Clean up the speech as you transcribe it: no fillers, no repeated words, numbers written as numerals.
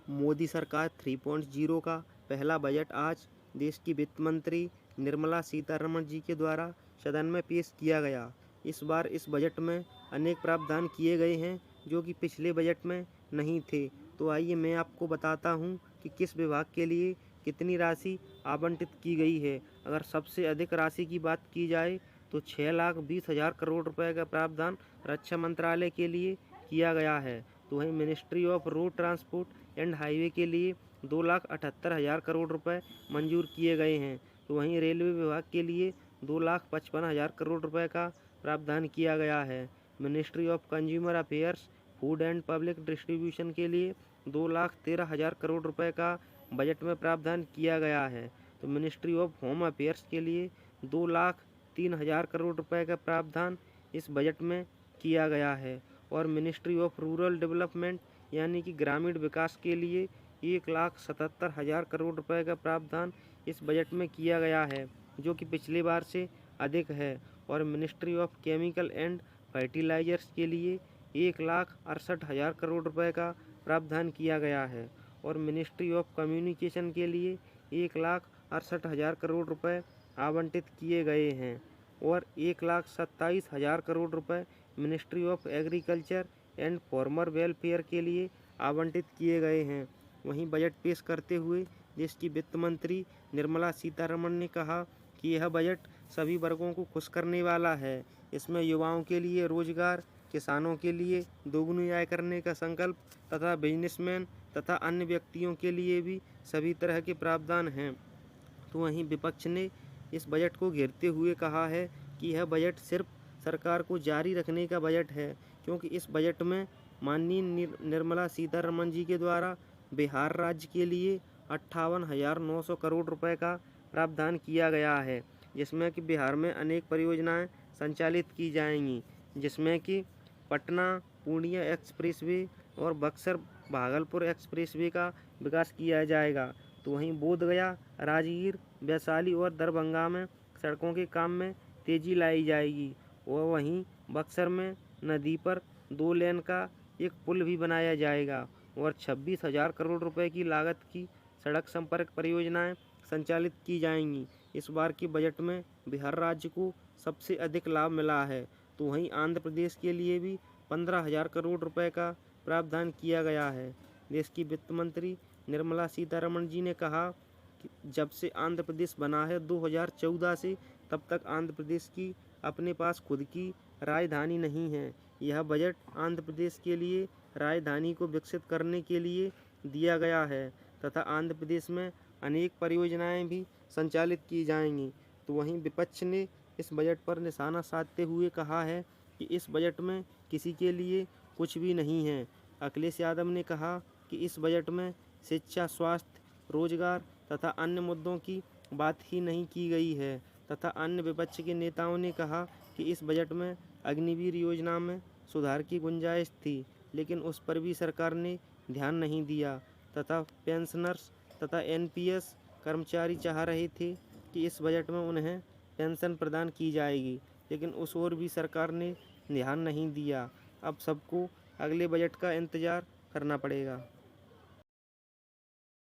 मोदी सरकार 3.0 का पहला बजट आज देश की वित्त मंत्री निर्मला सीतारमण जी के द्वारा सदन में पेश किया गया। इस बार इस बजट में अनेक प्रावधान किए गए हैं जो कि पिछले बजट में नहीं थे। तो आइए मैं आपको बताता हूं कि किस विभाग के लिए कितनी राशि आवंटित की गई है। अगर सबसे अधिक राशि की बात की जाए तो 6,20,000 करोड़ रुपए का प्रावधान रक्षा मंत्रालय के लिए किया गया है। तो वहीं ministry of road transport and highway के लिए 2,78,000 करोड़ रुपए मंजूर किए गए हैं। तो वहीं रेलवे विभाग के लिए 2,55,000 करोड़ रुपए का प्रावधान किया गया है। Ministry of consumer affairs food and public distribution के लिए 2,13,000 करोड़ रुपए का बजट में प्रावधान किया गया है। तो मिनिस्ट्री ऑफ होम अफेयर्स के लिए 2,03,000 करोड़ रुपए का प्रावधान इस बजट में किया गया है। और मिनिस्ट्री ऑफ रूरल डेवलपमेंट यानी कि ग्रामीण विकास के लिए 1,77,000 करोड़ रुपए का प्रावधान इस बजट में किया गया है, जो कि पिछली बार से अधिक है। और ministry of chemical and fertilisers के लिए 1,68,000 करोड़ रुपए का प्रावधान किया गया है। और मिनिस्ट्री ऑफ कम्युनिकेशन के लिए 1,68,000 करोड़ रुपए आवंटित किए गए हैं। और 1,27,000 करोड़ रुपए ministry of agriculture and farmer welfare के लिए आवंटित किए गए हैं। वहीं बजट पेश करते हुए देश की वित्त मंत्री निर्मला सीतारमण ने कहा कि यह बजट सभी वर्गों को खुश करने वाला है। इसमें युवाओं के लिए रोजगार, किसानों के लिए दोगुनी आय करने का संकल्प तथा बिजनेसमैन तथा अन्य व्यक्तियों के लिए भी सभी तरह के प्रावधान हैं। तो वहीं विपक्ष ने इस बजट को घेरते हुए कहा है कि यह बजट सिर्फ सरकार को जारी रखने का बजट है, क्योंकि इस बजट में माननीय निर्मला सीतारमण जी के द्वारा बिहार राज्य के लिए 58,900 करोड़ रुपए का प्रावधान किया गया है, जिसमें कि बिहार में अनेक परियोजनाएं संचालित की जाएंगी, जिसमें कि पटना पूर्णिया एक्सप्रेसवे और बक्सर भागलपुर एक्सप्रेसवे का विकास किया जाएगा। तो वहीं बोधगया, राजगीर, वैशाली और दरभंगा में सड़कों के काम में तेजी लाई जाएगी। और वहीं बक्सर में नदी पर 2 लेन का एक पुल भी बनाया जाएगा। और 26,000 करोड़ रुपए की लागत की सड़क संपर्क परियोजनाएं संचालित की जाएंगी। इस बार के बजट में बिहार राज्य को सबसे अधिक लाभ मिला है। तो वहीं आंध्र प्रदेश के लिए भी 15,000 करोड़ रुपए का प्रावधान किया गया है। देश की वित्त मंत्री निर्मला सीतारमण जी ने कहा कि जब से आंध्र प्रदेश बना है 2014 से, तब तक आंध्र प्रदेश की अपने पास खुद की राजधानी नहीं है। यह बजट आंध्र प्रदेश के लिए राजधानी को विकसित करने के लिए दिया गया है तथा आंध्र प्रदेश में अनेक परियोजनाएं भी संचालित की जाएंगी। तो वहीं विपक्ष ने इस बजट पर निशाना साधते हुए कहा है कि इस बजट में किसी के लिए कुछ भी नहीं है। अखिलेश यादव ने कहा कि इस बजट में शिक्षा, स्वास्थ्य, रोजगार तथा अन्य मुद्दों की बात ही नहीं की गई है। तथा अन्य विपक्ष के नेताओं ने कहा कि इस बजट में अग्निवीर योजना में सुधार की गुंजाइश थी, लेकिन उस पर भी सरकार ने ध्यान नहीं दिया। तथा पेंशनर्स तथा एनपीएस कर्मचारी चाह रहे थे कि इस बजट में उन्हें पेंशन प्रदान की जाएगी, लेकिन उस ओर भी सरकार ने ध्यान नहीं दिया। अब सबको अगले बजट का इंतज़ार करना पड़ेगा।